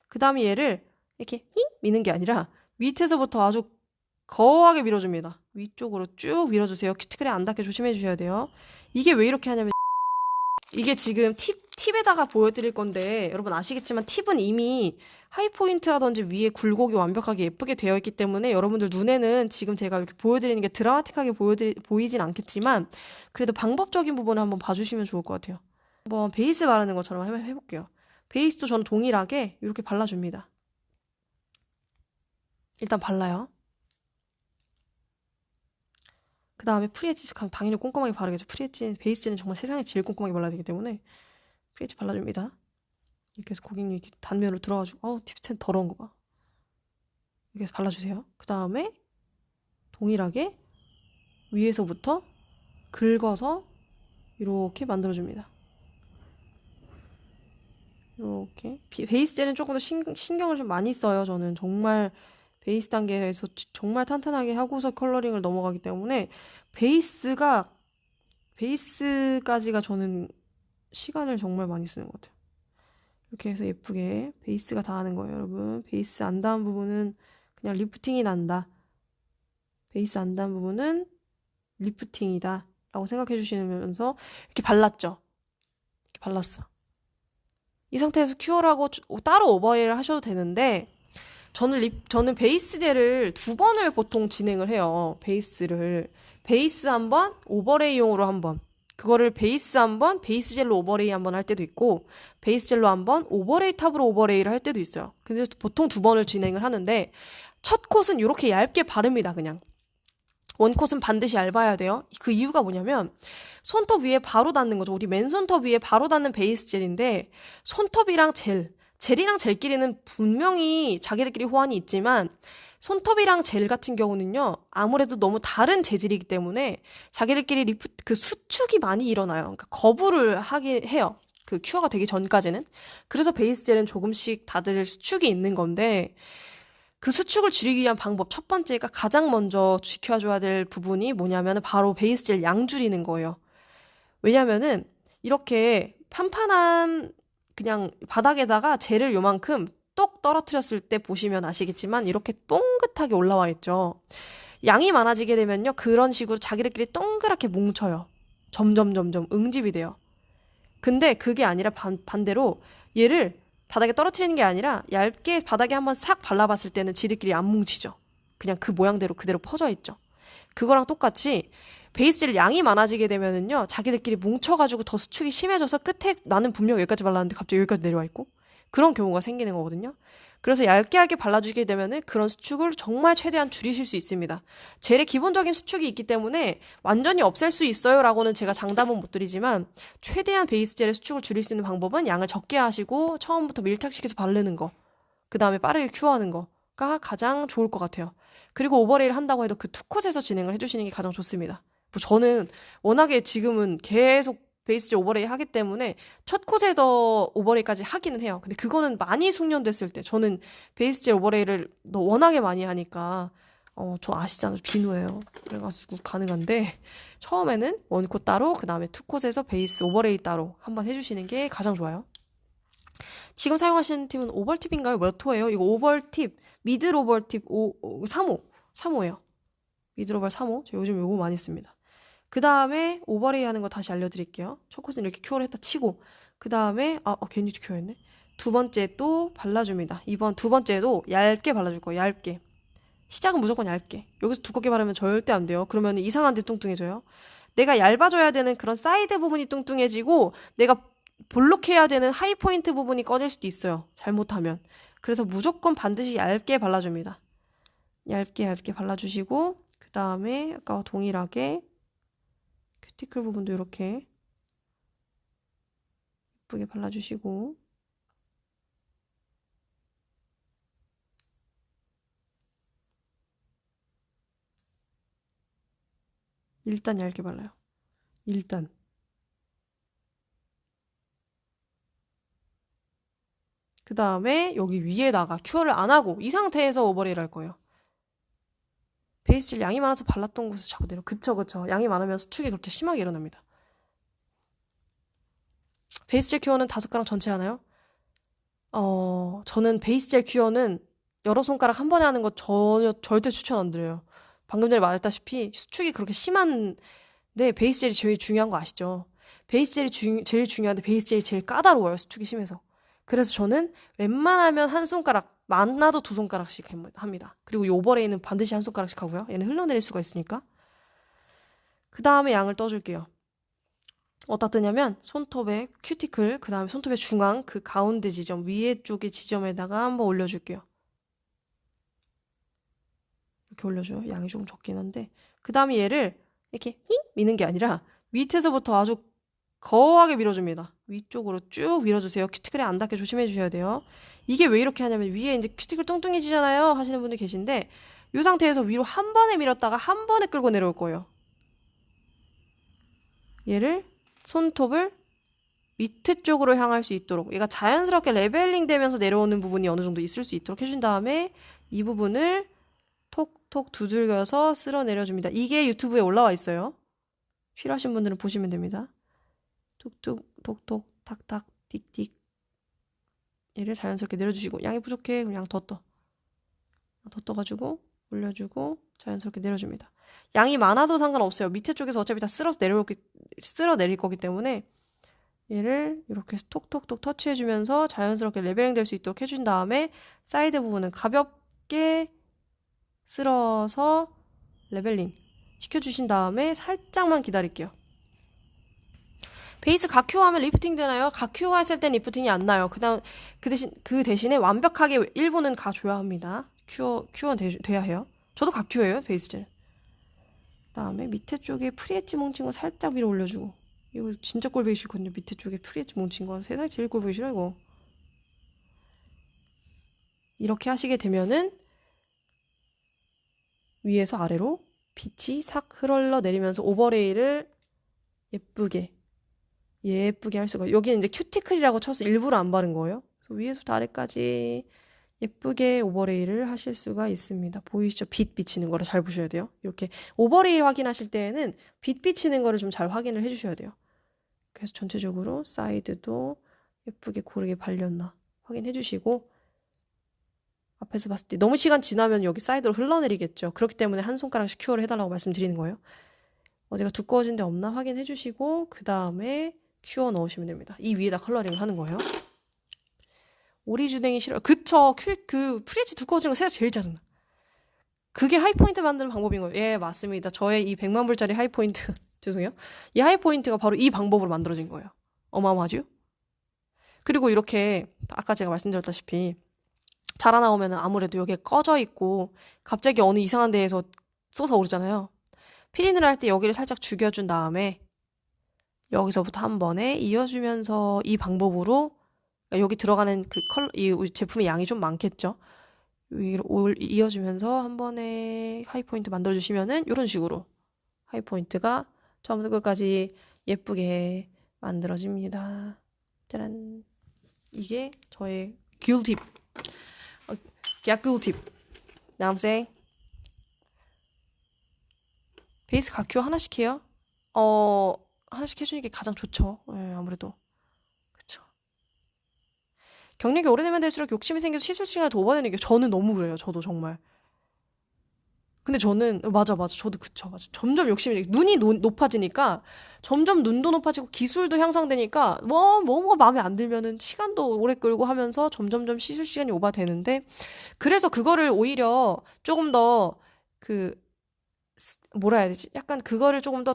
그 다음에 얘를 이렇게 힝 미는 게 아니라 밑에서부터 아주 거하게 밀어줍니다. 위쪽으로 쭉 밀어주세요. 큐티클에 안 닿게 조심해 주셔야 돼요. 이게 왜 이렇게 하냐면 이게 지금 팁에다가 보여드릴 건데 여러분 아시겠지만 팁은 이미 하이포인트라든지 위에 굴곡이 완벽하게 예쁘게 되어 있기 때문에 여러분들 눈에는 지금 제가 이렇게 보여드리는 게 드라마틱하게 보이진 않겠지만 그래도 방법적인 부분을 한번 봐주시면 좋을 것 같아요. 한번 베이스 바르는 것처럼 해볼게요. 베이스도 저는 동일하게 이렇게 발라줍니다. 일단 발라요. 그 다음에 프리엣지 당연히 꼼꼼하게 바르겠죠. 프리엣지 베이스는 정말 세상에 제일 꼼꼼하게 발라야 되기 때문에 프리엣지 발라줍니다. 이렇게 해서 고객님 이렇게 단면으로 들어가지고 팁스텐 더러운 거 봐. 이렇게 해서 발라주세요. 그 다음에 동일하게 위에서부터 긁어서 이렇게 만들어줍니다. 이렇게 베이스 젤은 조금 더 신경을 좀 많이 써요. 저는 정말 베이스 단계에서 정말 탄탄하게 하고서 컬러링을 넘어가기 때문에 베이스까지가 저는 시간을 정말 많이 쓰는 것 같아요. 이렇게 해서 예쁘게 베이스가 닿는 거예요, 여러분. 베이스 안 닿은 부분은 그냥 리프팅이 난다. 베이스 안 닿은 부분은 리프팅이다. 라고 생각해 주시면서 이렇게 발랐죠? 이렇게 발랐어. 이 상태에서 큐어하고 따로 오버레이를 하셔도 되는데 저는 베이스 젤을 2번을 보통 진행을 해요. 베이스 한 번, 오버레이용으로 한 번. 그거를 베이스 한 번, 베이스 젤로 오버레이 한 번 할 때도 있고 베이스 젤로 한 번, 오버레이 탑으로 오버레이를 할 때도 있어요. 근데 보통 2번을 진행을 하는데 첫 콧은 이렇게 얇게 바릅니다. 그냥. 원콧은 반드시 얇아야 돼요. 그 이유가 뭐냐면 손톱 위에 바로 닿는 거죠. 우리 맨손톱 위에 바로 닿는 베이스 젤인데 손톱이랑 젤이랑 젤끼리는 분명히 자기들끼리 호환이 있지만 손톱이랑 젤 같은 경우는요. 아무래도 너무 다른 재질이기 때문에 자기들끼리 그 수축이 많이 일어나요. 그러니까 거부를 하게 해요. 그 큐어가 되기 전까지는. 그래서 베이스 젤은 조금씩 다들 수축이 있는 건데 그 수축을 줄이기 위한 방법 첫 번째가 가장 먼저 지켜줘야 될 부분이 뭐냐면 바로 베이스 젤 양 줄이는 거예요. 왜냐면은 이렇게 판판한 그냥 바닥에다가 젤을 요만큼 똑 떨어뜨렸을 때 보시면 아시겠지만 이렇게 똥긋하게 올라와 있죠. 양이 많아지게 되면요. 그런 식으로 자기들끼리 동그랗게 뭉쳐요. 점점 응집이 돼요. 근데 그게 아니라 반대로 얘를 바닥에 떨어뜨리는 게 아니라 얇게 바닥에 한번 싹 발라봤을 때는 지들끼리 안 뭉치죠. 그냥 그 모양대로 그대로 퍼져 있죠. 그거랑 똑같이 베이스젤 양이 많아지게 되면은요, 자기들끼리 뭉쳐가지고 더 수축이 심해져서 끝에 나는 분명 여기까지 발랐는데 갑자기 여기까지 내려와 있고 그런 경우가 생기는 거거든요. 그래서 얇게 발라주게 되면은 그런 수축을 정말 최대한 줄이실 수 있습니다. 젤의 기본적인 수축이 있기 때문에 완전히 없앨 수 있어요라고는 제가 장담은 못 드리지만 최대한 베이스 젤의 수축을 줄일 수 있는 방법은 양을 적게 하시고 처음부터 밀착시켜서 바르는 거, 그 다음에 빠르게 큐어하는 거가 가장 좋을 것 같아요. 그리고 오버레이를 한다고 해도 그 투컷에서 진행을 해주시는 게 가장 좋습니다. 뭐 저는 워낙에 지금은 계속 베이스젤 오버레이 하기 때문에 첫 콧에서 오버레이까지 하기는 해요. 근데 그거는 많이 숙련됐을 때 저는 베이스젤 오버레이를 워낙에 많이 하니까 저 아시잖아요. 비누예요. 그래가지고 가능한데 처음에는 원콧 따로 그 다음에 투콧에서 베이스 오버레이 따로 한번 해주시는 게 가장 좋아요. 지금 사용하시는 팁은 오벌팁인가요? 몇 호예요? 이거 오벌팁, 미들 오벌팁 3호예요. 미들 오벌 3호. 제가 요즘 요거 많이 씁니다. 그 다음에 오버레이 하는 거 다시 알려드릴게요. 첫 콧은 이렇게 큐어를 했다 치고 그 다음에 괜히 큐어했네. 두 번째 또 발라줍니다. 두 번째도 얇게 발라줄 거예요. 얇게. 시작은 무조건 얇게. 여기서 두껍게 바르면 절대 안 돼요. 그러면 이상한 데 뚱뚱해져요. 내가 얇아져야 되는 그런 사이드 부분이 뚱뚱해지고 내가 볼록해야 되는 하이 포인트 부분이 꺼질 수도 있어요. 잘못하면. 그래서 무조건 반드시 얇게 발라줍니다. 얇게 발라주시고 그 다음에 아까와 동일하게 큐티클 부분도 이렇게 예쁘게 발라주시고 일단 얇게 발라요. 일단 그 다음에 여기 위에다가 큐어를 안 하고 이 상태에서 오버레이를 할 거예요. 베이스젤 양이 많아서 발랐던 곳에서 자꾸 내려. 그쵸. 양이 많으면 수축이 그렇게 심하게 일어납니다. 베이스젤 큐어는 5가락 전체 하나요? 저는 베이스 젤 큐어는 여러 손가락 한 번에 하는 거 전혀 절대 추천 안 드려요. 방금 전에 말했다시피 수축이 그렇게 심한데 베이스 젤이 제일 중요한 거 아시죠? 베이스 젤이 제일 중요한데 베이스 젤이 제일 까다로워요. 수축이 심해서. 그래서 저는 웬만하면 한 손가락, 많아도 두 손가락씩 합니다. 그리고 이 오버레이는 반드시 한 손가락씩 하고요. 얘는 흘러내릴 수가 있으니까. 그 다음에 양을 떠줄게요. 어디다 뜨냐면 손톱의 큐티클, 그 다음에 손톱의 중앙, 그 가운데 지점, 위에 쪽의 지점에다가 한번 올려줄게요. 이렇게 올려줘요. 양이 조금 적긴 한데. 그 다음에 얘를 이렇게 힝 미는 게 아니라 밑에서부터 아주 거하게 밀어줍니다. 위쪽으로 쭉 밀어주세요. 큐티클에 안 닿게 조심해 주셔야 돼요. 이게 왜 이렇게 하냐면 위에 이제 큐티클 뚱뚱해지잖아요 하시는 분들 계신데 이 상태에서 위로 한 번에 밀었다가 한 번에 끌고 내려올 거예요. 얘를 손톱을 밑에 쪽으로 향할 수 있도록 얘가 자연스럽게 레벨링 되면서 내려오는 부분이 어느 정도 있을 수 있도록 해준 다음에 이 부분을 톡톡 두들겨서 쓸어 내려줍니다. 이게 유튜브에 올라와 있어요. 필요하신 분들은 보시면 됩니다. 툭툭 톡톡 탁탁 틱틱 얘를 자연스럽게 내려주시고 양이 부족해 그럼 양 더 떠. 더 떠가지고 올려주고 자연스럽게 내려줍니다. 양이 많아도 상관없어요. 밑에 쪽에서 어차피 다 쓸어 내릴 거기 때문에 얘를 이렇게 톡톡톡 터치해주면서 자연스럽게 레벨링 될 수 있도록 해준 다음에 사이드 부분은 가볍게 쓸어서 레벨링 시켜주신 다음에 살짝만 기다릴게요. 베이스 가큐어 하면 리프팅 되나요? 가큐어 했을 땐 리프팅이 안 나요. 그 대신에 완벽하게 1분은 가줘야 합니다. 큐어는 돼야 해요. 저도 가큐어예요, 베이스 젤. 그다음에 밑에 쪽에 프리엣지 뭉친 거 살짝 위로 올려주고. 이거 진짜 꼴보기 싫거든요. 밑에 쪽에 프리엣지 뭉친 거 세상에 제일 꼴보기 싫어 이거. 이렇게 하시게 되면은 위에서 아래로 빛이 싹 흘러 내리면서 오버레이를 예쁘게 할 수가. 여기는 이제 큐티클이라고 쳐서 일부러 안 바른 거예요. 그래서 위에서부터 아래까지 예쁘게 오버레이를 하실 수가 있습니다. 보이시죠? 빛 비치는 거를 잘 보셔야 돼요. 이렇게 오버레이 확인하실 때에는 빛 비치는 거를 좀 잘 확인을 해주셔야 돼요. 그래서 전체적으로 사이드도 예쁘게 고르게 발렸나 확인해 주시고 앞에서 봤을 때 너무 시간 지나면 여기 사이드로 흘러내리겠죠. 그렇기 때문에 한 손가락씩 큐어를 해달라고 말씀드리는 거예요. 어디가 두꺼워진 데 없나 확인해 주시고 그 다음에 큐어 넣으시면 됩니다. 이 위에다 컬러링을 하는 거예요. 오리주댕이 싫어요. 그쵸. 그 프리엣지 두꺼워진 거 세상 제일 짜증나. 그게 하이포인트 만드는 방법인 거예요. 예, 맞습니다. 저의 이 100만 불짜리 하이포인트 죄송해요. 이 하이포인트가 바로 이 방법으로 만들어진 거예요. 어마어마하죠? 그리고 이렇게 아까 제가 말씀드렸다시피 자라나오면 아무래도 여기에 꺼져 있고 갑자기 어느 이상한 데에서 솟아오르잖아요. 필링을 할 때 여기를 살짝 죽여준 다음에 여기서부터 한 번에 이어주면서 이 방법으로 그러니까 여기 들어가는 이 제품의 양이 좀 많겠죠. 여기를 이어주면서 한 번에 하이포인트 만들어주시면은 이런 식으로 하이포인트가 처음부터 끝까지 예쁘게 만들어집니다. 짜란. 이게 저의 꿀팁. 꿀팁. Now I'm saying. 베이스 가큐 하나씩 해요? 하나씩 해주는 게 가장 좋죠. 예, 아무래도. 그쵸. 경력이 오래되면 될수록 욕심이 생겨서 시술 시간을 더 오버되는 게 저는 너무 그래요. 저도 정말. 근데 저는 맞아 저도 그쵸 맞아 점점 욕심이 눈이 높아지니까 점점 눈도 높아지고 기술도 향상되니까 뭐가 마음에 안 들면은 시간도 오래 끌고 하면서 점점점 시술 시간이 오버되는데 그래서 그거를 오히려 조금 더 뭐라 해야 되지 약간 그거를 조금 더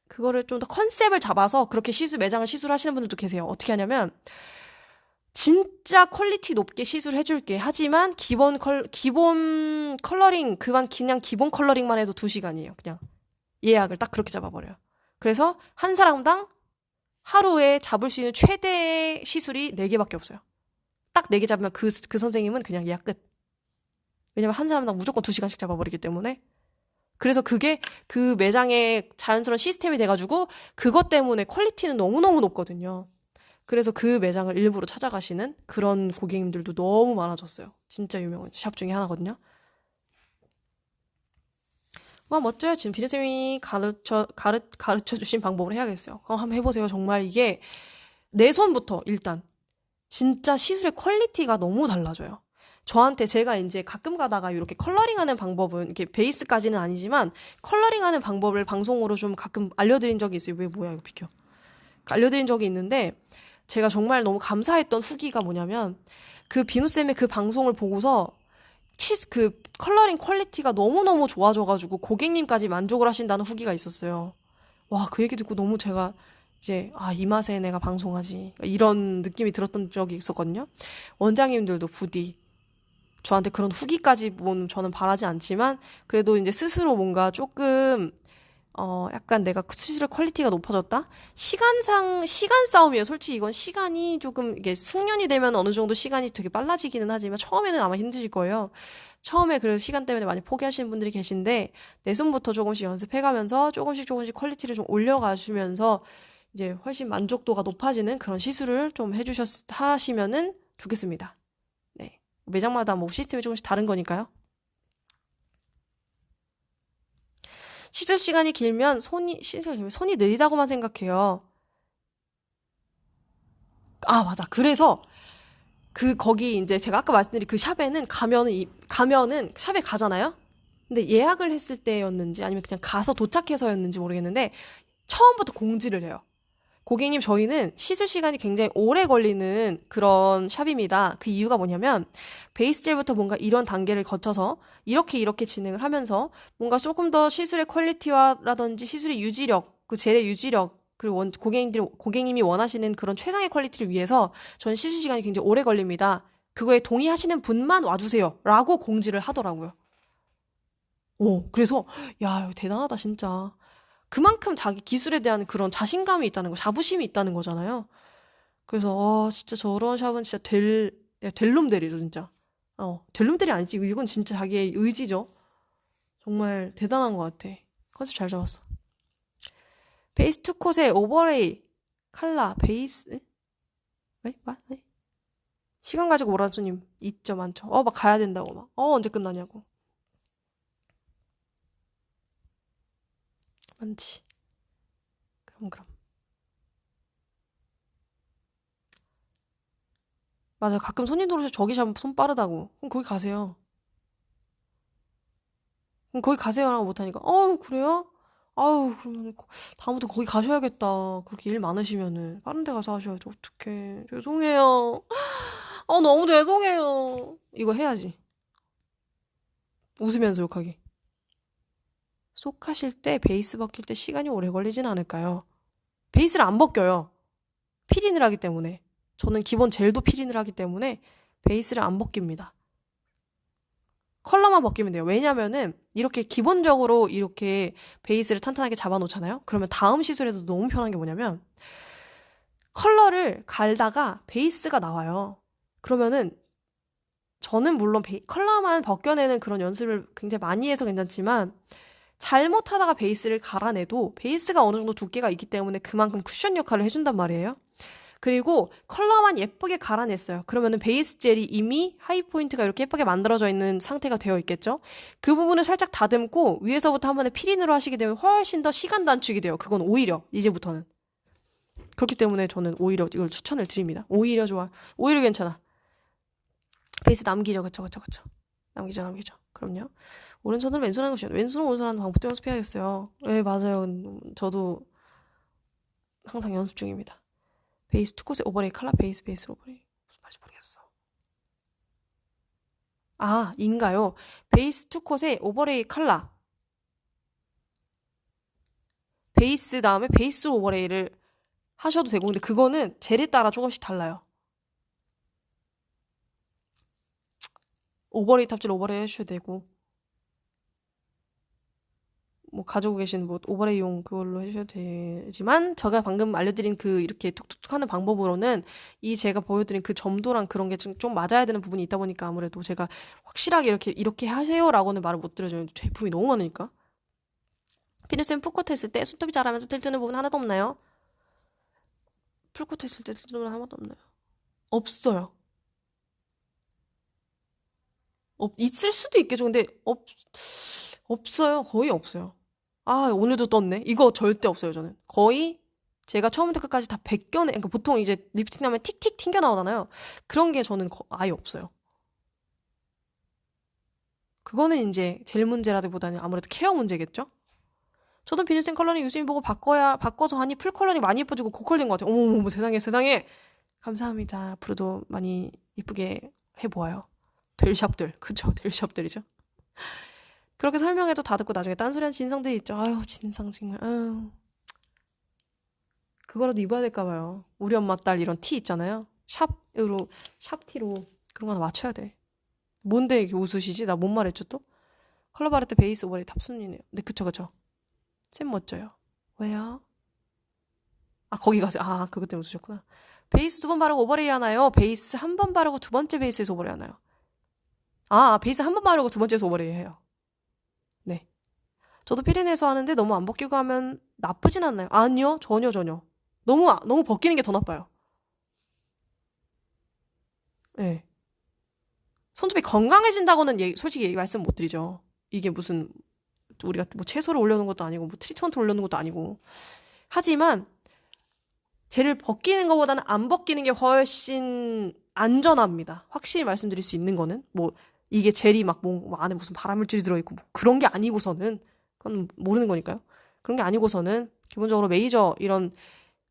그거를 좀 더 컨셉을 잡아서 그렇게 매장을 시술하시는 분들도 계세요. 어떻게 하냐면 진짜 퀄리티 높게 시술해줄게. 하지만 기본 컬러링, 그냥 기본 컬러링만 해도 2시간이에요. 그냥 예약을 딱 그렇게 잡아버려요. 그래서 한 사람당 하루에 잡을 수 있는 최대 시술이 4개밖에 없어요. 딱 4개 잡으면 그 선생님은 그냥 예약 끝. 왜냐면 한 사람당 무조건 2시간씩 잡아버리기 때문에. 그래서 그게 그 매장의 자연스러운 시스템이 돼가지고 그것 때문에 퀄리티는 너무너무 높거든요. 그래서 그 매장을 일부러 찾아가시는 그런 고객님들도 너무 많아졌어요. 진짜 유명한 샵 중에 하나거든요. 와, 멋져요. 지금 비디쌤이 가르쳐 주신 방법으로 해야겠어요. 한번 해보세요. 정말 이게 내 손부터 일단 진짜 시술의 퀄리티가 너무 달라져요. 저한테 제가 이제 가끔 가다가 이렇게 컬러링하는 방법은 이렇게 베이스까지는 아니지만 컬러링하는 방법을 방송으로 좀 가끔 알려드린 적이 있어요. 왜 뭐야 이거 비켜. 알려드린 적이 있는데 제가 정말 너무 감사했던 후기가 뭐냐면 그 비누쌤의 그 방송을 보고서 그 컬러링 퀄리티가 너무너무 좋아져가지고 고객님까지 만족을 하신다는 후기가 있었어요. 와, 그 얘기 듣고 너무 제가 이제 이 맛에 내가 방송하지 이런 느낌이 들었던 적이 있었거든요. 원장님들도 부디 저한테 그런 후기까지 저는 바라지 않지만 그래도 이제 스스로 뭔가 조금 약간 내가 수술의 퀄리티가 높아졌다? 시간 싸움이에요. 솔직히 이건 시간이 조금, 이게 숙련이 되면 어느 정도 시간이 되게 빨라지기는 하지만 처음에는 아마 힘드실 거예요. 처음에 그래서 시간 때문에 많이 포기하시는 분들이 계신데, 내 손부터 조금씩 연습해가면서 조금씩 퀄리티를 좀 올려가시면서 이제 훨씬 만족도가 높아지는 그런 시술을 좀 하시면은 좋겠습니다. 네. 매장마다 뭐 시스템이 조금씩 다른 거니까요. 시술 시간이 길면 손이 느리다고만 생각해요. 아, 맞아. 그래서 거기 이제 제가 아까 말씀드린 그 샵에는 가면은 샵에 가잖아요? 근데 예약을 했을 때였는지 아니면 그냥 가서 도착해서였는지 모르겠는데 처음부터 공지를 해요. 고객님, 저희는 시술 시간이 굉장히 오래 걸리는 그런 샵입니다. 그 이유가 뭐냐면, 베이스 젤부터 뭔가 이런 단계를 거쳐서, 이렇게 진행을 하면서, 뭔가 조금 더 시술의 퀄리티와라든지 시술의 유지력, 그 젤의 유지력, 그리고 고객님이 원하시는 그런 최상의 퀄리티를 위해서, 저는 시술 시간이 굉장히 오래 걸립니다. 그거에 동의하시는 분만 와주세요. 라고 공지를 하더라고요. 그래서, 야, 이거 대단하다, 진짜. 그만큼 자기 기술에 대한 그런 자신감이 있다는 거, 자부심이 있다는 거잖아요. 그래서 진짜 저런 샵은 진짜 될 놈 대리죠, 진짜. 될 놈 대리 아니지. 이건 진짜 자기의 의지죠. 정말 대단한 것 같아. 컨셉 잘 잡았어. 베이스 투콧의 오버레이 칼라 베이스 왜? 네? 시간 가지고 오라는 손님 있죠, 많죠. 막 가야 된다고 막. 언제 끝나냐고. 많지. 그럼. 맞아. 가끔 손님들 오셔서 저기 샵은 손 빠르다고. 그럼 거기 가세요. 그럼 거기 가세요라고 못하니까. 그래요? 아우, 그러면 다음부터 거기 가셔야겠다. 그렇게 일 많으시면은. 빠른 데 가서 하셔야죠. 어떡해. 죄송해요. 너무 죄송해요. 이거 해야지. 웃으면서 욕하기. 쏙 하실 때 베이스 벗길 때 시간이 오래 걸리진 않을까요? 베이스를 안 벗겨요. 필인을 하기 때문에. 저는 기본 젤도 필인을 하기 때문에 베이스를 안 벗깁니다. 컬러만 벗기면 돼요. 왜냐면은 이렇게 기본적으로 이렇게 베이스를 탄탄하게 잡아놓잖아요. 그러면 다음 시술에도 너무 편한 게 뭐냐면 컬러를 갈다가 베이스가 나와요. 그러면은 저는 물론 컬러만 벗겨내는 그런 연습을 굉장히 많이 해서 괜찮지만 잘못하다가 베이스를 갈아내도 베이스가 어느 정도 두께가 있기 때문에 그만큼 쿠션 역할을 해준단 말이에요. 그리고 컬러만 예쁘게 갈아냈어요. 그러면은 베이스 젤이 이미 하이 포인트가 이렇게 예쁘게 만들어져 있는 상태가 되어 있겠죠? 그 부분을 살짝 다듬고 위에서부터 한 번에 필인으로 하시게 되면 훨씬 더 시간 단축이 돼요. 그건 오히려 이제부터는. 그렇기 때문에 저는 오히려 이걸 추천을 드립니다. 오히려 좋아. 오히려 괜찮아. 베이스 남기죠. 그쵸. 남기죠. 그럼요. 오른손으로 왼손 하는 것이 왼손으로 오른손 하는 방법도 연습해야겠어요. 네, 맞아요. 저도 항상 연습 중입니다. 베이스 투콧의 오버레이 칼라 베이스 오버레이 무슨 말인지 모르겠어. 인가요? 베이스 투콧의 오버레이 칼라 베이스 다음에 베이스 오버레이를 하셔도 되고 근데 그거는 젤에 따라 조금씩 달라요. 오버레이 탑질 오버레이 해주셔도 되고 뭐 가지고 계신 뭐 오버레이용 그걸로 해주셔도 되지만 제가 방금 알려드린 그 이렇게 툭툭툭 하는 방법으로는 이 제가 보여드린 그 점도랑 그런 게 좀 맞아야 되는 부분이 있다 보니까 아무래도 제가 확실하게 이렇게 하세요라고는 말을 못 드려줘요. 제품이 너무 많으니까. 피누쌤 풀코트 했을 때 손톱이 자라면서 들뜨는 부분 하나도 없나요? 풀코트 했을 때 들뜨는 부분 하나도 없나요? 없어요. 있을 수도 있겠죠. 근데 없어요. 거의 없어요. 오늘도 떴네. 이거 절대 없어요, 저는. 거의 제가 처음부터 끝까지 다 벗겨내, 그러니까 보통 이제 립스틱 나면 틱틱 튕겨 나오잖아요. 그런 게 저는 아예 없어요. 그거는 이제 젤 문제라기보다는 아무래도 케어 문제겠죠? 저도 비누생 컬러링 유심히 보고 바꿔서 하니 풀 컬러링 많이 예뻐지고 고컬된 것 같아요. 어머머머, 세상에, 세상에! 감사합니다. 앞으로도 많이 예쁘게 해보아요. 될 샵들. 그쵸, 될 샵들이죠. 그렇게 설명해도 다 듣고 나중에 딴소리하는 진상들이 있죠. 아유, 진상, 정말, 아유. 그거라도 입어야 될까봐요. 우리 엄마 딸 이런 티 있잖아요. 샵티로 그런 거 하나 맞춰야 돼. 뭔데 이렇게 웃으시지? 나 뭔 말했죠 또? 컬러 바레트 베이스 오버레이 탑순이네요. 네, 그쵸. 쌤 멋져요. 왜요? 아, 거기 가세요. 아, 그것 때문에 웃으셨구나. 베이스 2번 바르고 오버레이 하나요? 베이스 한 번 바르고 두 번째 베이스에서 오버레이 하나요? 아, 베이스 한 번 바르고 두 번째에서 오버레이 해요. 네. 저도 피렌에서 하는데 너무 안 벗기고 하면 나쁘진 않나요? 아니요. 전혀. 너무 벗기는 게 더 나빠요. 네. 손톱이 건강해진다고는 솔직히 말씀 못 드리죠. 이게 무슨 우리가 뭐 채소를 올려놓은 것도 아니고 뭐 트리트먼트 올려놓은 것도 아니고. 하지만 젤을 벗기는 것보다는 안 벗기는 게 훨씬 안전합니다. 확실히 말씀드릴 수 있는 거는 뭐 이게 젤이 뭐 안에 무슨 발암물질이 들어있고 뭐 그런 게 아니고서는 그건 모르는 거니까요. 그런 게 아니고서는 기본적으로 메이저 이런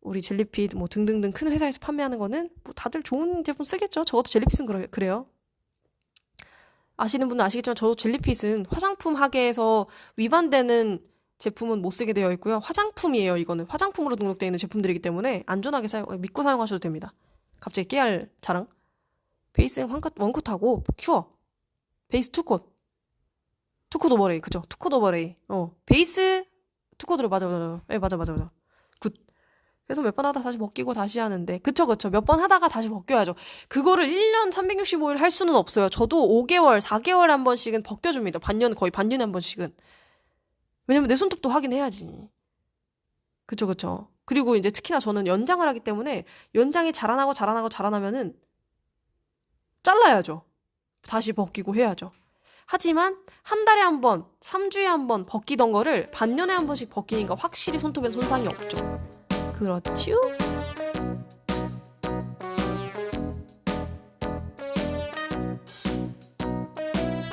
우리 젤리핏 뭐 등등등 큰 회사에서 판매하는 거는 뭐 다들 좋은 제품 쓰겠죠. 저도 젤리핏은 그래요. 아시는 분은 아시겠지만 저도 젤리핏은 화장품 하계에서 위반되는 제품은 못 쓰게 되어 있고요. 화장품이에요. 이거는 화장품으로 등록되어 있는 제품들이기 때문에 안전하게 믿고 사용하셔도 됩니다. 갑자기 깨알 자랑. 베이스는 원콧하고 큐어. 베이스 투콧 오버레이. 그죠? 투콧 오버레이. 베이스 투콧으로 맞아. 예, 맞아. 굿. 그래서 몇 번 하다 다시 벗기고 다시 하는데 그쵸. 몇 번 하다가 다시 벗겨야죠. 그거를 1년 365일 할 수는 없어요. 저도 5개월, 4개월 한 번씩은 벗겨줍니다. 거의 반년에 한 번씩은. 왜냐면 내 손톱도 확인해야지. 그쵸. 그리고 이제 특히나 저는 연장을 하기 때문에 연장이 자라나면은 잘라야죠. 다시 벗기고 해야죠. 하지만 한 달에 한 번, 3주에 한 번 벗기던 거를 반년에 한 번씩 벗기니까 확실히 손톱에 손상이 없죠. 그렇죠.